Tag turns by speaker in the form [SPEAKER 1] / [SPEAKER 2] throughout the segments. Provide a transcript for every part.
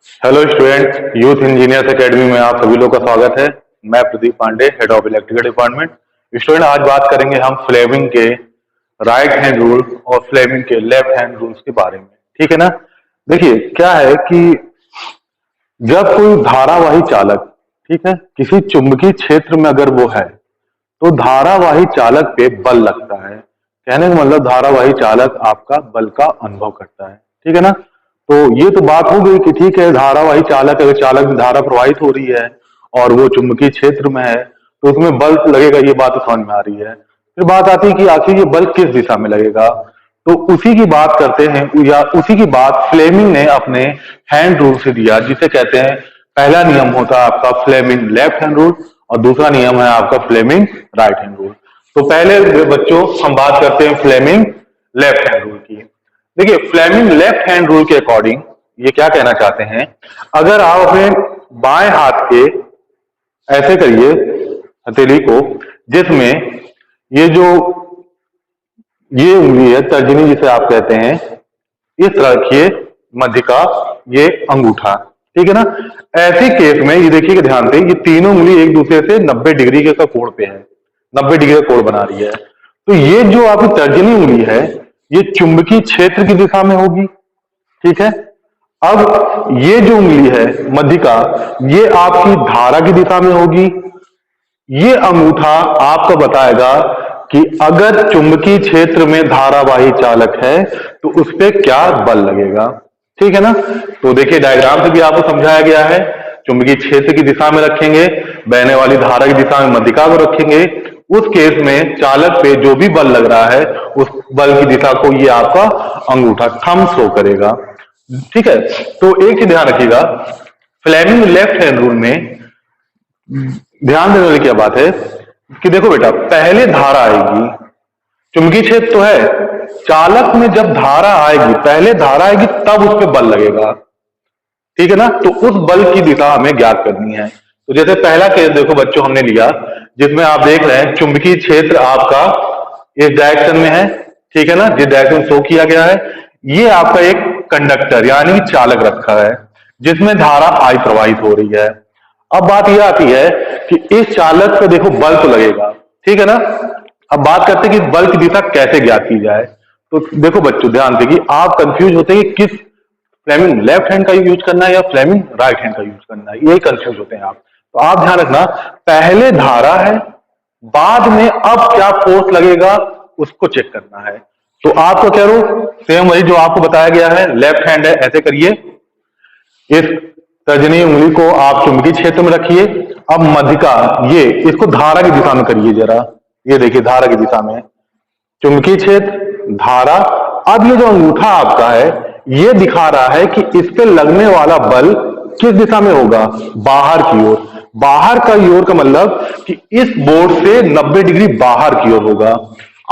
[SPEAKER 1] Hello student, youth engineers academy में आप सभी लोग का स्वागत है। मैं Pradeep Pandey, head of electrical department. Student, आज बात करेंगे हम फ्लेमिंग के राइट हैंड रूल और फ्लेमिंग के लेफ्ट हैंड रूल्स के बारे में। ठीक है ना। देखिए क्या है कि जब कोई धारावाही चालक, ठीक है, किसी चुंबकीय क्षेत्र में अगर वो है तो धारावाही चालक पे बल लगता है। कहने का मतलब धारावाही चालक आपका बल का अनुभव करता है। ठीक है ना। तो ये तो बात हो गई कि ठीक है, धारावाही चालक, अगर चालक में धारा प्रवाहित हो रही है और वो चुंबकीय क्षेत्र में है तो उसमें बल लगेगा, ये बात तो समझ में आ रही है। फिर बात आती है कि आखिर ये बल किस दिशा में लगेगा, तो उसी की बात करते हैं, या उसी की बात फ्लेमिंग ने अपने हैंड रूल से दिया, जिसे कहते हैं पहला नियम होता है आपका फ्लेमिंग लेफ्ट हैंड रूल और दूसरा नियम है आपका फ्लेमिंग राइट हैंड रूल। तो पहले बच्चों हम बात करते हैं फ्लेमिंग लेफ्ट हैंड रूल की। देखिए, फ्लेमिंग लेफ्ट हैंड रूल के अकॉर्डिंग ये क्या कहना चाहते हैं, अगर आप अपने बाएं हाथ के ऐसे करिए हथेली को, जिसमें ये जो ये उंगली है तर्जनी जिसे आप कहते हैं, इस तरह रखिए, मध्यिका, ये अंगूठा। ठीक है ना। ऐसे केस में ये देखिएगा ध्यान से, ये तीनों उंगली एक दूसरे से 90 डिग्री के कोण पे है, 90 डिग्री का कोण बना रही है। तो ये जो आपकी तर्जनी उंगली है ये चुंबकीय क्षेत्र की दिशा में होगी। ठीक है। अब ये जो उंगली है मध्यिका, ये आपकी धारा की दिशा में होगी। ये अंगूठा आपको बताएगा कि अगर चुंबकीय क्षेत्र में धारावाही चालक है तो उस पर क्या बल लगेगा। ठीक है ना। तो देखिए डायग्राम से भी आपको समझाया गया है, चुंबकीय क्षेत्र की दिशा में रखेंगे, बहने वाली धारा की दिशा में मध्यिका को रखेंगे। उस केस में चालक पे जो भी बल लग रहा है उस बल की दिशा को ये आपका अंगूठा थंब शो करेगा। ठीक है। तो एक चीज ध्यान रखिएगा, फ्लेमिंग लेफ्ट हैंड रूल में ध्यान देने वाली क्या बात है कि देखो बेटा, पहले धारा आएगी, चुंबकीय क्षेत्र तो है, चालक में जब धारा आएगी, पहले धारा आएगी तब उस पर बल लगेगा। ठीक है ना। तो उस बल की दिशा हमें ज्ञात करनी है। तो जैसे पहला केस देखो बच्चों हमने लिया, जिसमें आप देख रहे हैं चुंबकीय क्षेत्र आपका इस डायरेक्शन में है। ठीक है ना, जिस डायरेक्शन शो किया गया है, ये आपका एक कंडक्टर यानी कि चालक रखा है जिसमें धारा आई प्रवाहित हो रही है। अब बात यह आती है कि इस चालक पे देखो बल तो लगेगा। ठीक है ना। अब बात करते हैं कि बल की दिशा कैसे ज्ञात की जाए। तो देखो बच्चों ध्यान से कि आप कंफ्यूज होते हैं कि किस फ्लेमिंग लेफ्ट हैंड का यूज करना है या फ्लेमिंग राइट हैंड का यूज करना है, यही कंफ्यूज होते हैं आप। तो आप ध्यान रखना, पहले धारा है, बाद में अब क्या फोर्स लगेगा उसको चेक करना है। तो आपको कह रहा हूं सेम वही जो आपको बताया गया है, लेफ्ट हैंड है, ऐसे करिए, इस तर्जनी उंगली को आप चुंबकीय क्षेत्र में रखिए। अब मध्यिका, ये इसको धारा की दिशा में करिए जरा, ये देखिए धारा की दिशा में, चुंबकीय क्षेत्र, धारा। अब ये जो अंगूठा आपका है ये दिखा रहा है कि इस पे लगने वाला बल किस दिशा में होगा, बाहर की ओर। बाहर का ओर का मतलब कि इस बोर्ड से 90 डिग्री बाहर की ओर होगा।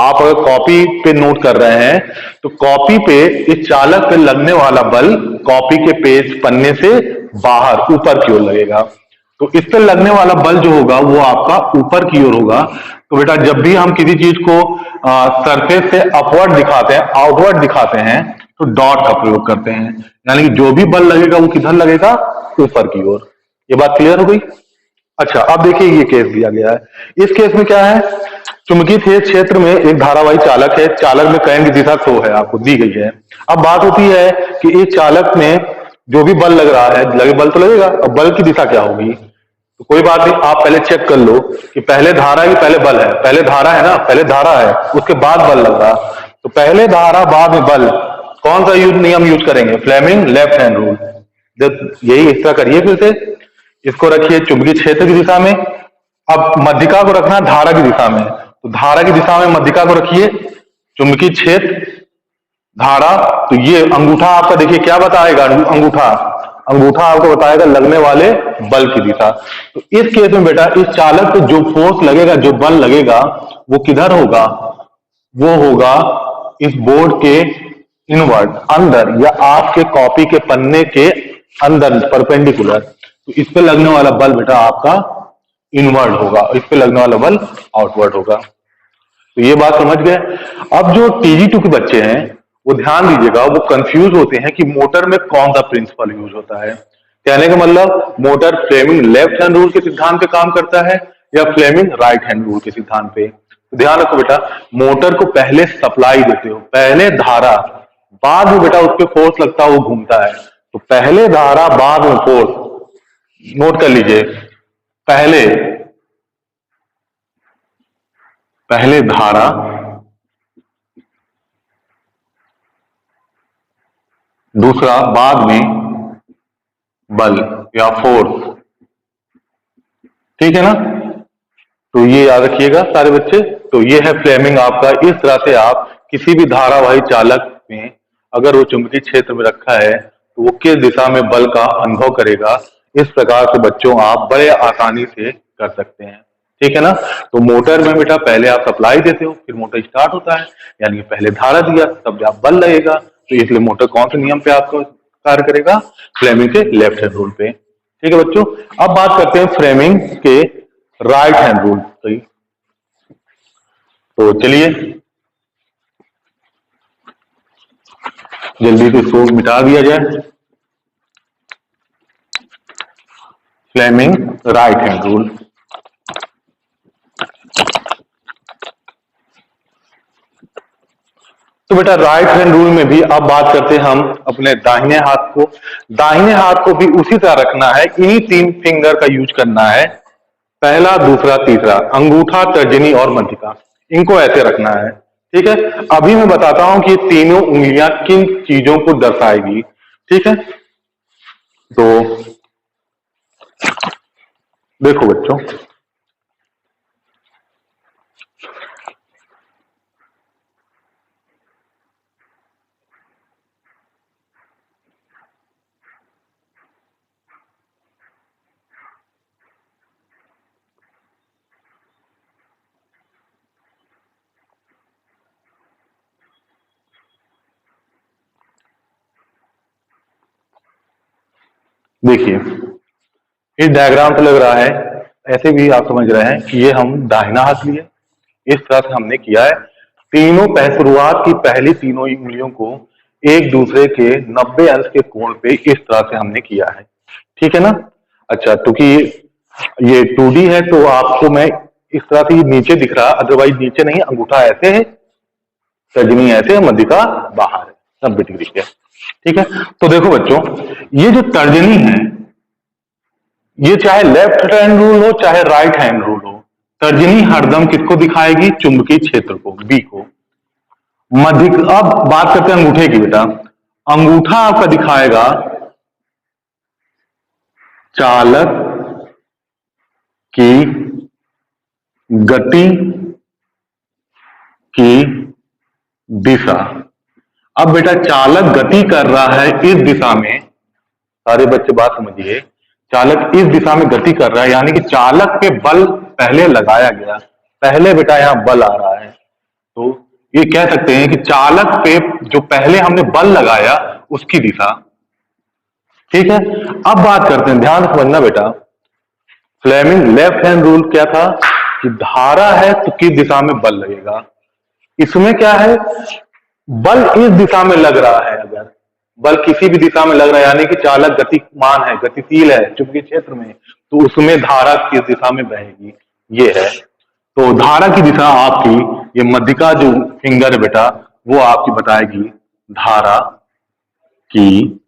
[SPEAKER 1] आप अगर कॉपी पे नोट कर रहे हैं तो कॉपी पे इस चालक पे लगने वाला बल कॉपी के पेज पन्ने से बाहर ऊपर की ओर लगेगा। तो इस पे लगने वाला बल जो होगा वो आपका ऊपर की ओर होगा। तो बेटा जब भी हम किसी चीज को सरफेस से अपवर्ड दिखाते हैं, आउटवर्ड दिखाते हैं, तो डॉट का प्रयोग करते हैं, यानी कि जो भी बल लगेगा वो किधर लगेगा, ऊपर की ओर। ये बात क्लियर हो गई। अच्छा, अब देखिए ये केस दिया गया है। इस केस में क्या है, चुंबकीय क्षेत्र में एक धारावाही चालक है, चालक में करंट की दिशा शो है, आपको दी गई है। अब बात होती है कि इस चालक में जो भी बल लग रहा है, बल तो लगेगा, अब बल की दिशा क्या होगी। तो कोई बात नहीं, आप पहले चेक कर लो कि पहले धारा है कि पहले बल है। पहले धारा है ना, पहले धारा है, उसके बाद बल लग रहा। तो पहले धारा बाद में बल, कौन सा नियम यूज करेंगे, फ्लेमिंग लेफ्ट हैंड रूल। यही इस तरह करिए, फिर से इसको रखिए चुंबकीय क्षेत्र की दिशा में। अब मध्यिका को रखना धारा की दिशा में, तो धारा की दिशा में मध्यिका को रखिए, चुंबकीय क्षेत्र, धारा। तो ये अंगूठा आपका देखिए क्या बताएगा, अंगूठा, अंगूठा आपको बताएगा लगने वाले बल की दिशा। तो इस केस में बेटा इस चालक पे जो फोर्स लगेगा, जो बल लगेगा, वो किधर होगा, वो होगा इस बोर्ड के इनवर्ड, अंदर, या आपके कॉपी के पन्ने के अंदर परपेंडिकुलर। तो इस पे लगने वाला बल बेटा आपका इनवर्ड होगा, इस पे लगने वाला बल आउटवर्ड होगा। तो ये बात समझ गए। अब जो TG2 के बच्चे हैं वो ध्यान दीजिएगा, वो कंफ्यूज होते हैं कि मोटर में कौन सा प्रिंसिपल यूज होता है। कहने का मतलब motor Fleming left hand rule के सिद्धांत पे काम करता है या फ्लेमिंग राइट हैंड रूल के सिद्धांत पे। तो ध्यान रखो बेटा, मोटर को पहले सप्लाई देते हो, पहले धारा, बाद में बेटा उस पर फोर्स लगता है, वो घूमता है। तो पहले धारा बाद में फोर्स, नोट कर लीजिए, पहले पहले धारा दूसरा बाद में बल या फोर्स, ठीक है ना। तो ये याद रखिएगा सारे बच्चे। तो ये है फ्लेमिंग आपका। इस तरह से आप किसी भी धारावाही चालक में अगर वो चुंबकीय क्षेत्र में रखा है तो वो किस दिशा में बल का अनुभव करेगा, इस प्रकार से बच्चों आप बड़े आसानी से कर सकते हैं, ठीक है ना। तो मोटर में बेटा पहले आप सप्लाई देते हो, फिर मोटर स्टार्ट होता है, यानी कि पहले धारा दिया तब आप बल लगेगा। तो इसलिए मोटर कौन से नियम पे आपको कार्य करेगा, फ्लेमिंग के लेफ्ट हैंड रूल पे, ठीक है बच्चों। अब बात करते हैं फ्लेमिंग के राइट हैंड रूल। तो चलिए जल्दी से इसको मिटा दिया जाए। Fleming right hand rule. तो बेटा राइट हैंड रूल में भी अब बात करते हैं हम अपने दाहिने हाथ को। दाहिने हाथ को भी उसी तरह रखना है, इन्हीं 3 फिंगर का यूज करना है, पहला दूसरा तीसरा, अंगूठा तर्जनी और मध्यिका, इनको ऐसे रखना है, ठीक है। अभी मैं बताता हूं कि तीनों उंगलियां किन चीजों को दर्शाएगी, ठीक है। तो देखो बच्चों, देखिए इस डायग्राम से लग रहा है, ऐसे भी आप समझ रहे हैं कि ये हम दाहिना हाथ लिए, इस तरह से हमने किया है। तीनों शुरुआत की पहली तीनों उंगलियों को एक दूसरे के 90 अंश के कोण पे इस तरह से हमने किया है, ठीक है ना। अच्छा, क्योंकि ये 2D है तो आपको मैं इस तरह से नीचे दिख रहा, अदरवाइज नीचे नहीं, अंगूठा ऐसे है, तर्जनी ऐसे है, मध्यिका बाहर है, 90 डिग्री के, ठीक है। तो देखो बच्चों, ये जो तर्जनी है, ये चाहे लेफ्ट हैंड रूल हो चाहे राइट हैंड रूल हो, तर्जनी हरदम किसको दिखाएगी, चुंबकीय क्षेत्र को, बी को। मध्य, अब बात करते हैं अंगूठे की बेटा। अंगूठा आपका दिखाएगा चालक की गति की दिशा। अब बेटा चालक गति कर रहा है इस दिशा में, सारे बच्चे बात समझिए, चालक इस दिशा में गति कर रहा है, यानी कि चालक पे बल पहले लगाया गया, पहले बेटा यहां बल आ रहा है। तो ये कह सकते हैं कि चालक पे जो पहले हमने बल लगाया उसकी दिशा, ठीक है। अब बात करते हैं, ध्यान समझना बेटा, फ्लेमिंग लेफ्ट हैंड रूल क्या था कि धारा है तो किस दिशा में बल लगेगा। इसमें क्या है, बल इस दिशा में लग रहा है, अगर बल किसी भी दिशा में लग रहा है यानी कि चालक गतिमान है, गतिशील है चुंबकीय क्षेत्र में, तो उसमें धारा किस दिशा में बहेगी, ये है। तो धारा की दिशा आपकी, ये मध्यिका जो फिंगर है बेटा, वो आपकी बताएगी धारा की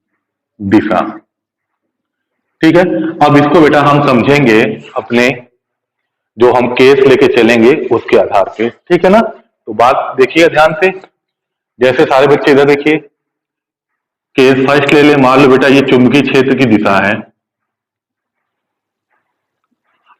[SPEAKER 1] दिशा, ठीक है। अब इसको बेटा हम समझेंगे अपने, जो हम केस लेके चलेंगे उसके आधार पे, ठीक है ना। तो बात देखिए ध्यान से, जैसे सारे बच्चे इधर देखिए, केस फर्स्ट ले ले, मान लो बेटा ये चुंबकीय क्षेत्र की दिशा है।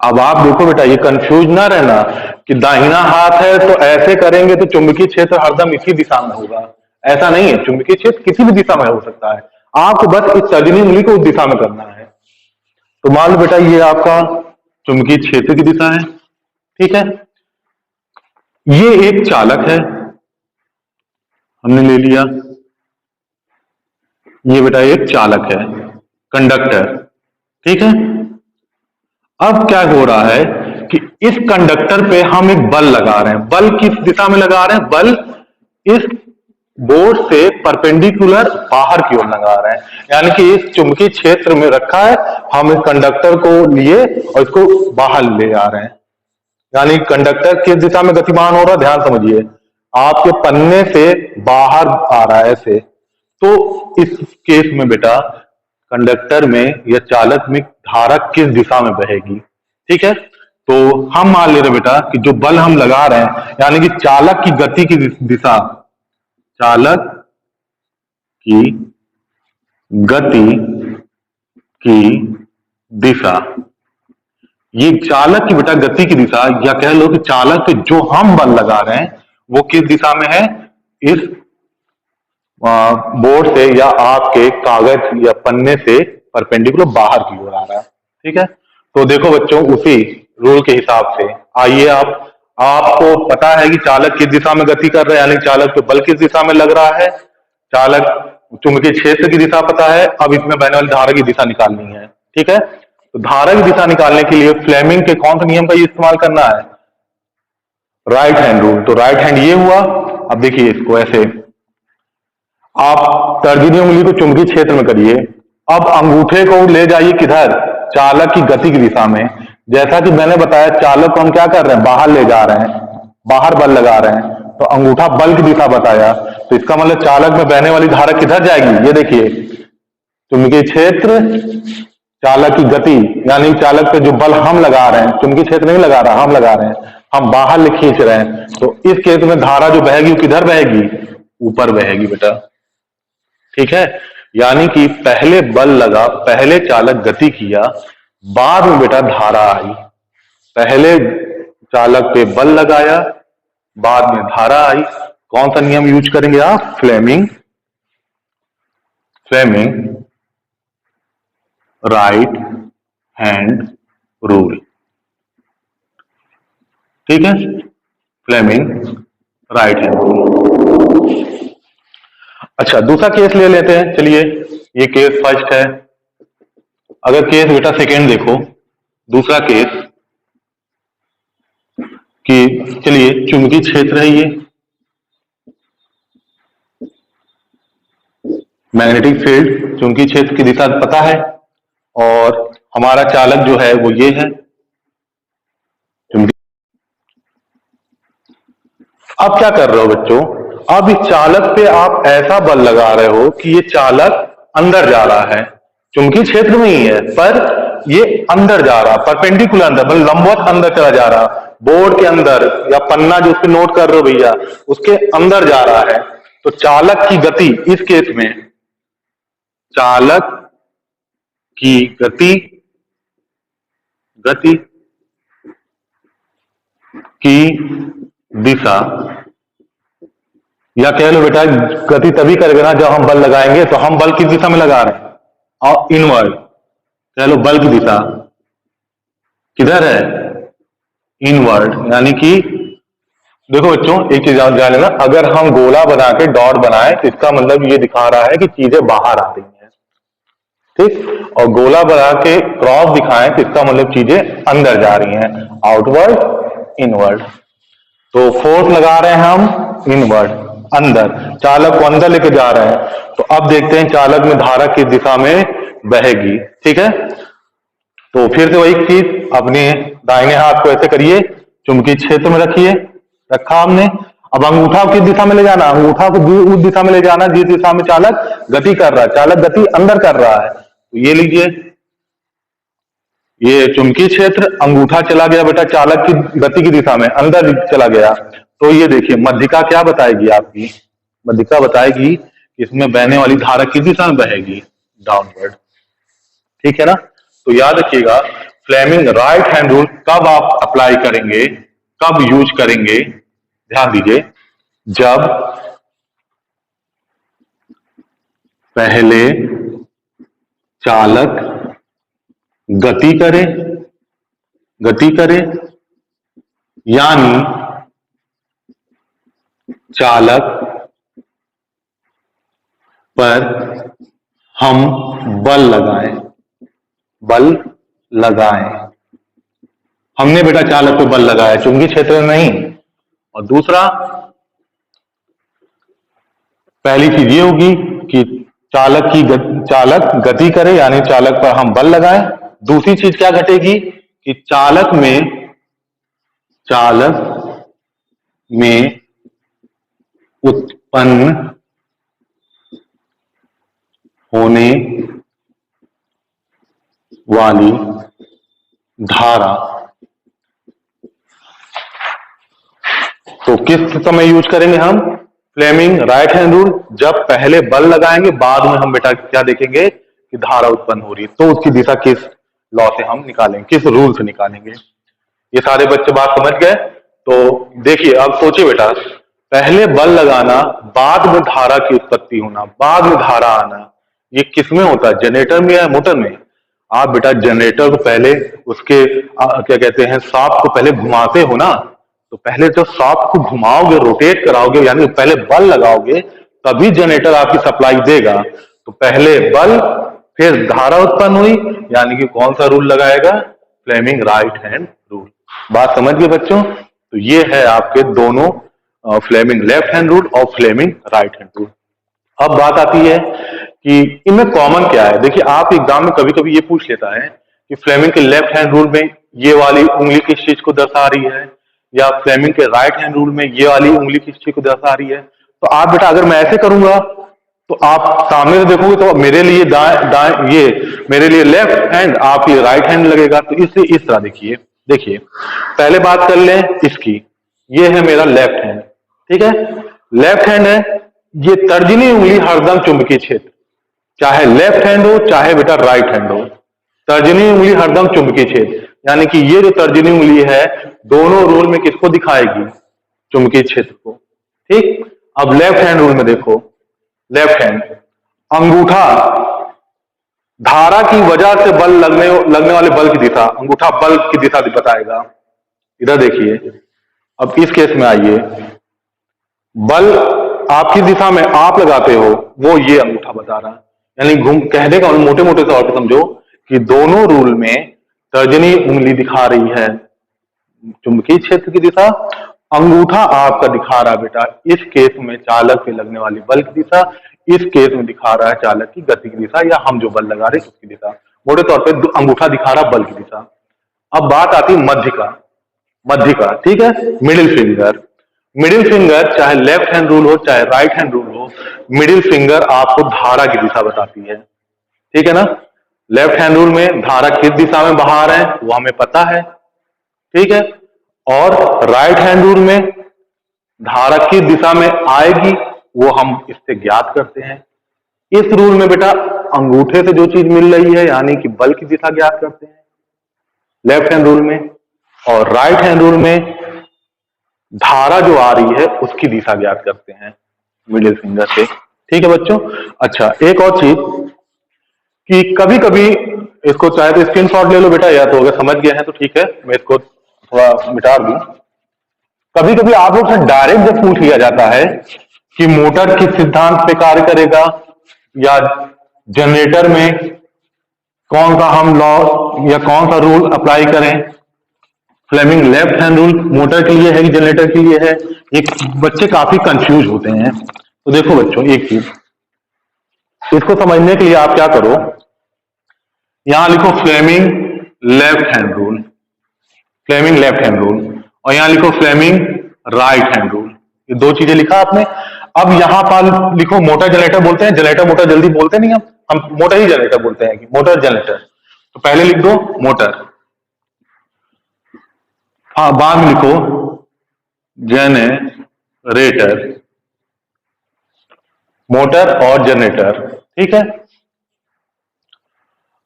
[SPEAKER 1] अब आप देखो बेटा, ये कंफ्यूज ना रहना कि दाहिना हाथ है तो ऐसे करेंगे तो चुंबकीय क्षेत्र हरदम इसी दिशा में होगा, ऐसा नहीं है। चुंबकीय क्षेत्र किसी भी दिशा में हो सकता है, आपको बस इस तर्जनी उंगली को उस दिशा में करना है। तो मान लो बेटा ये आपका चुंबकीय क्षेत्र की दिशा है, ठीक है। ये एक चालक है, हमने ले लिया, ये बेटा एक चालक है, कंडक्टर, ठीक है। अब क्या हो रहा है कि इस कंडक्टर पे हम एक बल लगा रहे हैं। बल किस दिशा में लगा रहे हैं, बल इस बोर्ड से परपेंडिकुलर बाहर की ओर लगा रहे हैं, यानी कि इस चुंबकीय क्षेत्र में रखा है, हम इस कंडक्टर को लिए और इसको बाहर ले आ रहे हैं, यानी कंडक्टर किस दिशा में गतिमान हो रहा है, ध्यान समझिए, आपके पन्ने से बाहर आ रहा है ऐसे। तो इस केस में बेटा कंडक्टर में या चालक में धारा किस दिशा में बहेगी, ठीक है। तो हम मान ले रहे बेटा कि जो बल हम लगा रहे हैं, यानी कि चालक की गति की दिशा, चालक की गति की दिशा, ये चालक की बेटा गति की दिशा, या कह लो कि चालक पे जो हम बल लगा रहे हैं वो किस दिशा में है, इस बोर्ड से या आपके कागज या पन्ने से परपेंडिकुलर बाहर की ओर आ रहा है, ठीक है। तो देखो बच्चों, उसी रूल के हिसाब से आइए, आपको पता है कि चालक किस दिशा में गति कर रहा है, यानी चालक पे बल किस दिशा में लग रहा है, चालक चुंबकीय क्षेत्र की दिशा पता है, अब इसमें बहने वाली धारा की दिशा निकालनी है, ठीक है। तो धारा की दिशा निकालने के लिए फ्लेमिंग के कौन से नियम का इस्तेमाल करना है, राइट हैंड रूल। तो राइट हैंड ये हुआ। अब देखिए इसको ऐसे, आप तर्जनी उंगली को चुंबकीय क्षेत्र में करिए, अब अंगूठे को ले जाइए किधर, चालक की गति की दिशा में। जैसा कि मैंने बताया, चालक को हम क्या कर रहे हैं, बाहर ले जा रहे हैं, बाहर बल लगा रहे हैं, तो अंगूठा बल की दिशा बताया, तो इसका मतलब चालक में बहने वाली धारा किधर जाएगी, ये देखिए चुंबकीय क्षेत्र, चालक की गति, यानी चालक पे जो बल हम लगा रहे हैं, चुंबकीय क्षेत्र नहीं लगा रहा, हम लगा रहे हैं, हम बाहर ले खींच रहे हैं, तो इस केस में धारा जो बहेगी वो किधर बहेगी, ऊपर बहेगी बेटा, ठीक है। यानी कि पहले बल लगा, पहले चालक गति किया, बाद में बेटा धारा आई, पहले चालक पे बल लगाया, बाद में धारा आई। कौन सा नियम यूज करेंगे आप, फ्लेमिंग राइट हैंड रूल, ठीक है, फ्लेमिंग राइट हैंड रूल। अच्छा, दूसरा केस ले लेते हैं, चलिए, ये केस फर्स्ट है। अगर केस बेटा सेकेंड देखो, दूसरा केस कि चलिए चुंबकीय क्षेत्र है, ये मैग्नेटिक फील्ड, चुंबकीय क्षेत्र की दिशा पता है, और हमारा चालक जो है वो ये है। अब क्या कर रहे हो बच्चों, अब इस चालक पे आप ऐसा बल लगा रहे हो कि ये चालक अंदर जा रहा है, चुंबकीय क्षेत्र में ही है पर ये अंदर जा रहा, परपेंडिकुलर अंदर, मतलब लंबवत अंदर चला जा रहा, बोर्ड के अंदर या पन्ना जो उसको नोट कर रहे हो भैया, उसके अंदर जा रहा है। तो चालक की गति, इस केस में चालक की गति की दिशा, या कह लो बेटा गति तभी करेगा ना जब हम बल लगाएंगे, तो हम बल किस दिशा में लगा रहे हैं, और इनवर्ड, कह लो बल की दिशा किधर है, इनवर्ड। यानी कि देखो बच्चों, एक चीज जान लेना, अगर हम गोला बना के डॉट बनाए तो इसका मतलब ये दिखा रहा है कि चीजें बाहर आ रही हैं, ठीक, और गोला बना के क्रॉस दिखाएं तो इसका मतलब चीजें अंदर जा रही हैं, आउटवर्ड इनवर्ड। तो फोर्स लगा रहे हैं हम इनवर्ड, अंदर, चालक को अंदर लेके जा रहे हैं। तो अब देखते हैं चालक में धारा किस दिशा में बहेगी, ठीक है। तो फिर से वही चीज, अपने दाहिने हाथ को ऐसे करिए, चुंबकीय क्षेत्र में रखिए, रखा हमने। अब अंगूठा किस दिशा में ले जाना, अंगूठा को उस दिशा में ले जाना जिस दिशा में चालक गति कर रहा है, चालक गति अंदर कर रहा है। तो ये लीजिए, ये चुंबकीय क्षेत्र, अंगूठा चला गया बेटा चालक की गति की दिशा में, अंदर चला गया। तो ये देखिए मध्यिका क्या बताएगी, आपकी मध्यिका बताएगी कि इसमें बहने वाली धारा किस दिशा में बहेगी, डाउनवर्ड, ठीक है ना। तो याद रखिएगा, फ्लेमिंग राइट हैंड रूल कब आप अप्लाई करेंगे, कब यूज करेंगे, ध्यान दीजिए, जब पहले चालक गति करे, यानी चालक पर हम बल लगाएं, हमने बेटा चालक पे बल लगाया, चुंबकीय क्षेत्र में नहीं। और दूसरा, पहली चीज ये होगी कि चालक गति करे, यानी चालक पर हम बल लगाएं। दूसरी चीज क्या घटेगी कि चालक में उत्पन्न होने वाली धारा, तो किस समय यूज करेंगे हम फ्लेमिंग राइट हैंड रूल? जब पहले बल लगाएंगे, बाद में हम बेटा क्या देखेंगे कि धारा उत्पन्न हो रही है, तो उसकी दिशा किस लॉ से हम निकालेंगे, किस रूल से निकालेंगे। ये सारे बच्चे बात समझ गए? तो देखिए, अब सोचिए बेटा, पहले बल लगाना, बाद में धारा की उत्पत्ति होना, बाद में धारा आना, ये किस में होता है, जनरेटर में या मोटर में? आप बेटा जनरेटर को पहले उसके क्या कहते हैं, शाफ्ट को पहले घुमाते हो ना, तो पहले जब शाफ्ट को घुमाओगे, रोटेट कराओगे, यानी पहले बल लगाओगे, तभी जनरेटर आपकी सप्लाई देगा। तो पहले बल, फिर धारा उत्पन्न हुई, यानी कि कौन सा रूल लगाएगा? Fleming right hand rule. बात समझ गए बच्चों? तो ये है आपके दोनों, फ्लेमिंग लेफ्ट हैंड रूल और फ्लेमिंग राइट हैंड रूल। अब बात आती है कि इनमें कॉमन क्या है। देखिए, आप एग्जाम में कभी कभी ये पूछ लेता है कि फ्लेमिंग के लेफ्ट हैंड रूल में ये वाली उंगली किस चीज को दर्शा रही है, या फ्लेमिंग के राइट हैंड रूल में ये वाली उंगली किस चीज को दर्शा रही है। तो आप बेटा, अगर मैं ऐसे करूंगा तो आप सामने से देखोगे तो मेरे लिए दाएं ये मेरे लिए लेफ्ट हैंड, आपके राइट हैंड लगेगा। तो इसलिए इस तरह देखिए पहले बात कर लें इसकी। ये है मेरा लेफ्ट हैंड, ठीक है, लेफ्ट हैंड है। ये तर्जनी उंगली हरदम चुंबकीय क्षेत्र, चाहे लेफ्ट हैंड हो चाहे बेटा राइट हैंड हो, तर्जनी उंगली हरदम चुंबकीय क्षेत्र, यानी कि ये जो तर्जनी उंगली है, दोनों रूल में किसको दिखाएगी? चुंबकीय क्षेत्र को। ठीक, अब लेफ्ट हैंड रूल में देखो, लेफ्ट हैंड अंगूठा धारा की वजह से बल लगने वाले बल की दिशा, अंगूठा बल की दिशा बताएगा। इधर देखिए, अब इस केस में आइए, बल आपकी दिशा में आप लगाते हो, वो ये अंगूठा बता रहा है। यानी कहने का मोटे मोटे तौर पर समझो कि दोनों रूल में तर्जनी उंगली दिखा रही है चुंबकीय क्षेत्र की दिशा, अंगूठा आपका दिखा रहा है बेटा इस केस में चालक पे लगने वाली बल की दिशा, इस केस में दिखा रहा है चालक की गति की दिशा, या हम जो बल लगा रहे हैं उसकी दिशा। मोटे तौर पे अंगूठा दिखा रहा बल की दिशा। अब बात आती है मध्य का, ठीक है, मिडिल फिंगर चाहे लेफ्ट हैंड रूल हो चाहे राइट हैंड रूल हो, मिडिल फिंगर आपको धारा की दिशा बताती है, ठीक है ना। लेफ्ट हैंड रूल में धारा किस दिशा में बहा रहे हैं वो हमें पता है, ठीक है, और राइट हैंड रूल में धारा किस दिशा में आएगी वो हम इससे ज्ञात करते हैं। इस रूल में बेटा अंगूठे से जो चीज मिल रही है यानी कि बल की दिशा ज्ञात करते हैं लेफ्ट हैंड रूल में, और राइट हैंड रूल में धारा जो आ रही है उसकी दिशा ज्ञात करते हैं मिडिल फिंगर से, ठीक है बच्चों। अच्छा, एक और चीज कि कभी कभी इसको चाहे तो स्क्रीनशॉट ले लो बेटा, या तो अगर समझ गए हैं तो ठीक है, मैं इसको थोड़ा मिटा दूं। कभी कभी आप लोग से डायरेक्ट जब पूछ लिया जाता है कि मोटर किस सिद्धांत पे कार्य करेगा, या जनरेटर में कौन सा हम लॉ या कौन सा रूल अप्लाई करें, Fleming left hand rule motor के लिए है कि जनरेटर के लिए है, एक बच्चे काफी कंफ्यूज होते हैं। तो देखो बच्चों, एक चीज इसको समझने के लिए आप क्या करो, यहां लिखो फ्लेमिंग लेफ्ट हैंड रूल, और यहां लिखो फ्लेमिंग राइट हैंड रूल। ये दो चीजें लिखा आपने। अब यहां पर लिखो मोटर जनरेटर बोलते हैं, जनरेटर मोटर जल्दी बोलते नहीं, हम मोटर ही जनरेटर बोलते हैं कि मोटर जनरेटर। तो पहले लिख दो मोटर, हाँ बाद में लिखो जनरेटर, मोटर और जनरेटर, ठीक है।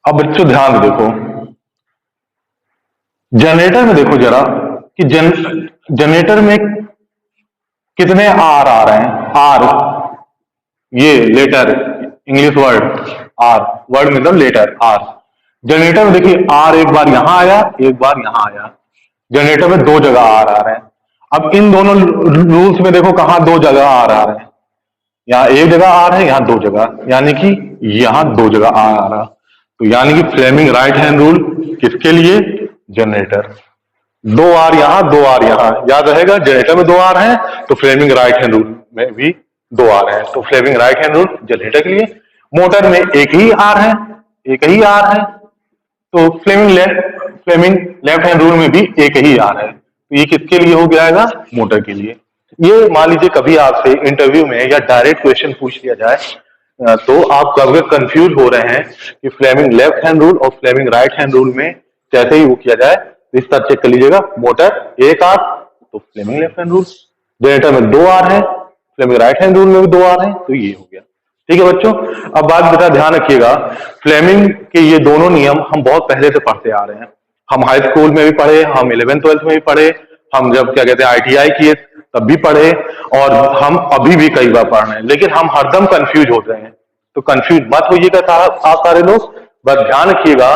[SPEAKER 1] अब बच्चों ध्यान देखो, जनरेटर में देखो जरा कि जनरेटर में कितने आर आ रहे हैं, आर ये letter English word R, word में मतलब लेटर आर। जनरेटर में देखिए आर एक बार यहां आया एक बार यहां आया, जनरेटर में दो जगह आर आ रहे हैं। अब इन दोनों रूल्स में देखो कहां दो जगह आर आ रहे हैं, यहां एक जगह आर है यहां दो जगह, यानी कि यहां दो जगह आर आ रहा। तो यानी कि फ्लेमिंग राइट हैंड रूल किसके लिए, जनरेटर। दो आर यहां दो आर यहां, याद रहेगा जनरेटर में दो आर है तो फ्लेमिंग राइट हैंड रूल में भी 2 आर है। तो Fleming right hand rule generator के लिए, मोटर में एक ही आर है, एक ही आर है, तो फ्लेमिंग लेफ्ट हैंड रूल में भी एक ही आर है। तो ये किसके लिए हो जाएगा? मोटर के लिए। ये मान लीजिए कभी आपसे इंटरव्यू में या डायरेक्ट क्वेश्चन पूछ लिया जाए तो आप कभी कंफ्यूज हो रहे हैं कि फ्लेमिंग लेफ्ट हैंड रूल और फ्लेमिंग राइट हैंड रूल में कैसे ही वो किया जाए, तो इस तरह चेक कर लीजिएगा। मोटर एक आर तो Fleming left hand rule, generator में 2 आर है, फ्लेमिंग राइट हैंड रूल में भी 2 आर है, तो ये हो गया। ठीक है बच्चों, अब बात बेटा ध्यान रखिएगा, फ्लेमिंग के ये दोनों नियम हम बहुत पहले से पढ़ते आ रहे हैं। हम हाई स्कूल में भी पढ़े, हम 11th-12th में भी पढ़े, हम जब क्या कहते हैं ITI किए तब भी पढ़े, और हम अभी भी कई बार पढ़ रहे हैं, लेकिन हम हरदम कंफ्यूज होते हैं। तो कंफ्यूज मत होइएगा आप सारे लोग, बस ध्यान रखिएगा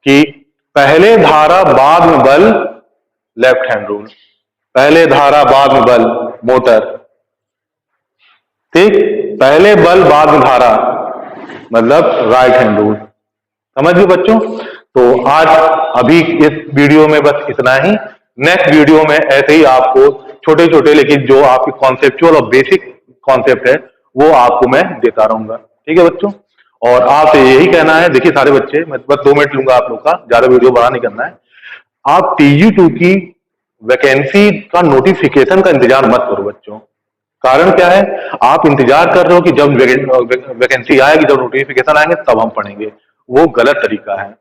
[SPEAKER 1] कि पहले धारा बाद में बल लेफ्ट हैंड रूल, पहले धारा बाद में बल मोटर, ठीक, पहले बल बाद में धारा मतलब राइट हैंड रूल। समझ गए बच्चों? तो आज अभी इस वीडियो में बस इतना ही। नेक्स्ट वीडियो में ऐसे ही आपको छोटे छोटे लेकिन जो आपके कॉन्सेप्चुअल और बेसिक कॉन्सेप्ट है वो आपको मैं देता रहूंगा। ठीक है बच्चों, और आपसे यही कहना है, देखिए सारे बच्चे, मैं बस 2 मिनट लूंगा आप लोग का, ज्यादा वीडियो बड़ा नहीं करना है। आप TG2 की वैकेंसी का नोटिफिकेशन का इंतजार मत करो बच्चों। कारण क्या है? आप इंतजार कर रहे हो कि जब वैकेंसी आएगी, जब नोटिफिकेशन आएंगे तब हम पढ़ेंगे, वो गलत तरीका है।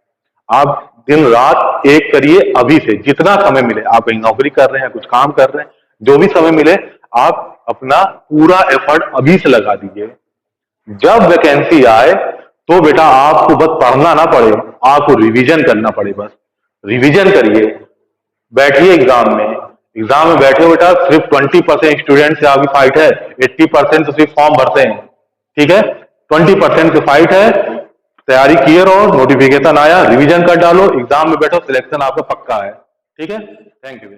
[SPEAKER 1] आप दिन रात एक करिए अभी से, जितना समय मिले, आप कहीं नौकरी कर रहे हैं, कुछ काम कर रहे हैं, जो भी समय मिले आप अपना पूरा एफर्ट अभी से लगा दीजिए। जब वैकेंसी आए तो बेटा आपको बस पढ़ना ना पड़े, आपको रिवीजन करना पड़े, बस रिवीजन करिए, बैठिए एग्जाम में बैठे हो बेटा, सिर्फ 20% स्टूडेंट से आपकी फाइट है, 80% तो सिर्फ फॉर्म भरते हैं। ठीक है, 20% की फाइट है, तैयारी किए रहो, नोटिफिकेशन आया रिवीजन कर डालो, एग्जाम में बैठो, सिलेक्शन आपका पक्का है। ठीक है, थैंक यू।